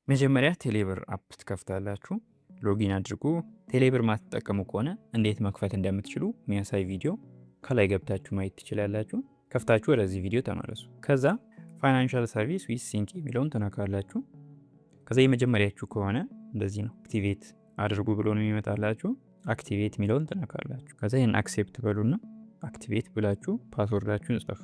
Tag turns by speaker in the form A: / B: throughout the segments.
A: መጀመሪያ ቴሌብር አፕ ትከፍታላችሁ። ሎጊን አድርጉ። ቴሌብር ማትጠቀሙ ከሆነ እንዴት መክፈት እንደምትችሉ የሚያሳይ ቪዲዮ ከላይ ገብታችሁ ማየት ትችላላችሁ። ከፍታችሁ ወደዚህ ቪዲዮ ተመለሱ። ከዛ ፋይናንሻል ሰርቪስ ዊዝ ሲንቂ የሚለውን ትነካላችሁ። ከዛ የመጀመሪያችሁ ከሆነ እንደዚህ ነው፣ አክቲቬት አድርጉ ብሎ ነው የሚመጣላችሁ። አክቲቬት የሚለውን ትነካላችሁ። ከዛ ይህን አክሴፕት በሉና አክቲቬት ብላችሁ ፓስወርዳችሁን ጽፉ።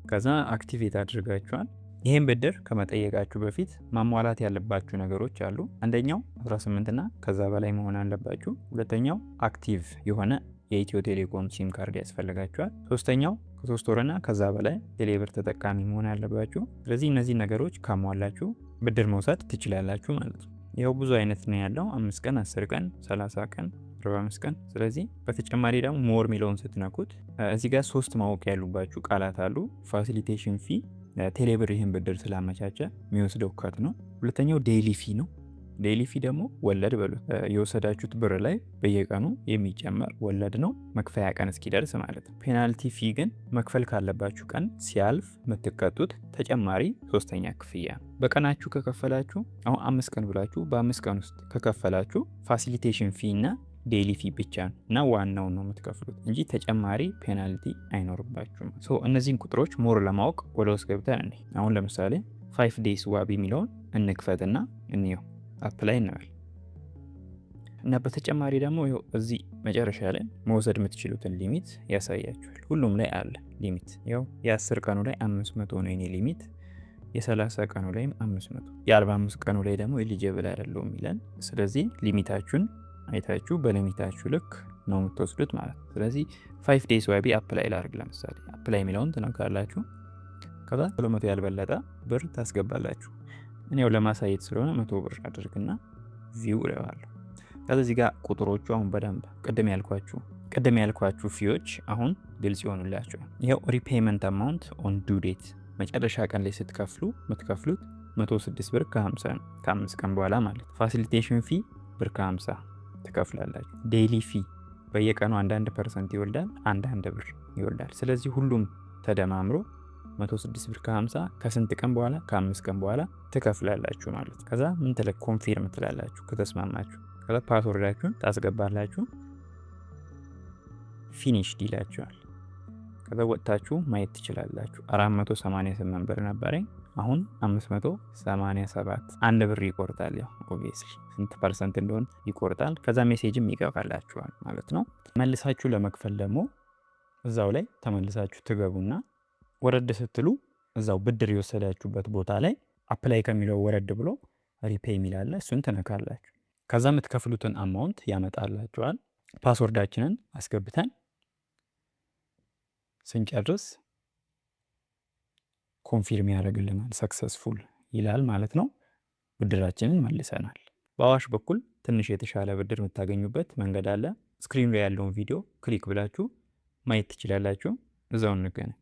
A: ከዛ አክቲቬት አድርጋችኋል። ይህን ብድር ከመጠየቃችሁ በፊት ማሟላት ያለባችሁ ነገሮች አሉ። አንደኛው 18 እና ከዛ በላይ መሆን አለባችሁ። ሁለተኛው አክቲቭ የሆነ የኢትዮ ቴሌኮም ሲም ካርድ ያስፈልጋችኋል። ሶስተኛው ከ3 ወርና ከዛ በላይ ቴሌብር ተጠቃሚ መሆን አለባችሁ። ስለዚህ እነዚህ ነገሮች ካሟላችሁ ብድር መውሰድ ትችላላችሁ ማለት ነው። ይኸው ብዙ አይነት ነው ያለው፣ 5 ቀን፣ 10 ቀን፣ 30 ቀን፣ 45 ቀን። ስለዚህ በተጨማሪ ደግሞ ሞር ሚለውን ስትነኩት እዚህ ጋር 3 ማወቅ ያሉባችሁ ቃላት አሉ። ፋሲሊቴሽን ፊ፣ ቴሌብር ይህን ብድር ስላመቻቸ የሚወስደው ከት ነው። ሁለተኛው ዴይሊ ፊ ነው። ዴይሊ ፊ ደግሞ ወለድ በሉት፣ የወሰዳችሁት ብር ላይ በየቀኑ የሚጨመር ወለድ ነው፣ መክፈያ ቀን እስኪደርስ ማለት ነው። ፔናልቲ ፊ ግን መክፈል ካለባችሁ ቀን ሲያልፍ የምትቀጡት ተጨማሪ ሶስተኛ ክፍያ ነው። በቀናችሁ ከከፈላችሁ አሁን 5 ቀን ብላችሁ በ5 ቀን ውስጥ ከከፈላችሁ ፋሲሊቴሽን ፊ እና ዴይሊ ፊ ብቻ ነው እና ዋናው ነው የምትከፍሉት እንጂ ተጨማሪ ፔናልቲ አይኖርባችሁም። እነዚህን ቁጥሮች ሞር ለማወቅ ወደ ውስጥ ገብተን እኔ አሁን ለምሳሌ 5 ዴይስ ዋቢ የሚለውን እንክፈትና እንየው፣ አፕላይ እንበል እና በተጨማሪ ደግሞ እዚህ መጨረሻ ላይ መውሰድ የምትችሉትን ሊሚት ያሳያችኋል። ሁሉም ላይ አለ ሊሚት። የ10 ቀኑ ላይ 500 ነው የኔ ሊሚት፣ የ30 ቀኑ ላይም 500፣ የ45 ቀኑ ላይ ደግሞ ኤሊጂብል አይደለውም ይላል። ስለዚህ ሊሚታችሁን አይታችሁ በሊሚታችሁ ልክ ነው የምትወስዱት ማለት ነው። ስለዚህ 5 ዴይስ ዋቢ አፕላይ ላድርግ። ለምሳሌ አፕላይ የሚለውን ትነካላችሁ። ከዛ 200 ያልበለጠ ብር ታስገባላችሁ። እኔው ለማሳየት ስለሆነ 100 ብር አድርግና ቪው እለዋለሁ። ከዛ እዚህ ጋር ቁጥሮቹ አሁን በደንብ ቅድም ያልኳችሁ ፊዎች አሁን ግልጽ ይሆኑላችኋል። ይሄው ሪፔመንት አማውንት ኦን ዱ ዴት መጨረሻ ቀን ላይ ስትከፍሉ የምትከፍሉት 106 ብር ከ50 ነው፣ ከ5 ቀን በኋላ ማለት። ፋሲሊቴሽን ፊ ብር ከ50 ትከፍላላችሁ። ዴይሊ ፊ በየቀኑ 1% ይወልዳል፣ 1 ብር ይወልዳል። ስለዚህ ሁሉም ተደማምሮ 106 ብር ከ50 ከስንት ቀን በኋላ? ከ5 ቀን በኋላ ትከፍላላችሁ ማለት። ከዛ ምን ኮንፊርም ትላላችሁ ከተስማማችሁ። ከዛ ፓስወርዳችሁን ታስገባላችሁ። ፊኒሽድ ይላችኋል። ከዛ ወጥታችሁ ማየት ትችላላችሁ። 488 ብር ነበረኝ፣ አሁን 587 1 ብር ይቆርጣል። ኦብቪየስሊ ስንት ፐርሰንት እንደሆነ ይቆርጣል። ከዛ ሜሴጅም ይገባላችኋል ማለት ነው። መልሳችሁ ለመክፈል ደግሞ እዛው ላይ ተመልሳችሁ ትገቡና ወረድ ስትሉ እዛው ብድር የወሰዳችሁበት ቦታ ላይ አፕላይ ከሚለው ወረድ ብሎ ሪፔይ የሚላለ እሱን ትነካላችሁ። ከዛ የምትከፍሉትን አማውንት ያመጣላችኋል። ፓስወርዳችንን አስገብተን ስንጨርስ ኮንፊርም ያደርግልናል፣ ሰክሰስፉል ይላል ማለት ነው። ብድራችንን መልሰናል። በአዋሽ በኩል ትንሽ የተሻለ ብድር የምታገኙበት መንገድ አለ። ስክሪን ላይ ያለውን ቪዲዮ ክሊክ ብላችሁ ማየት ትችላላችሁ። እዛው እንገናኝ።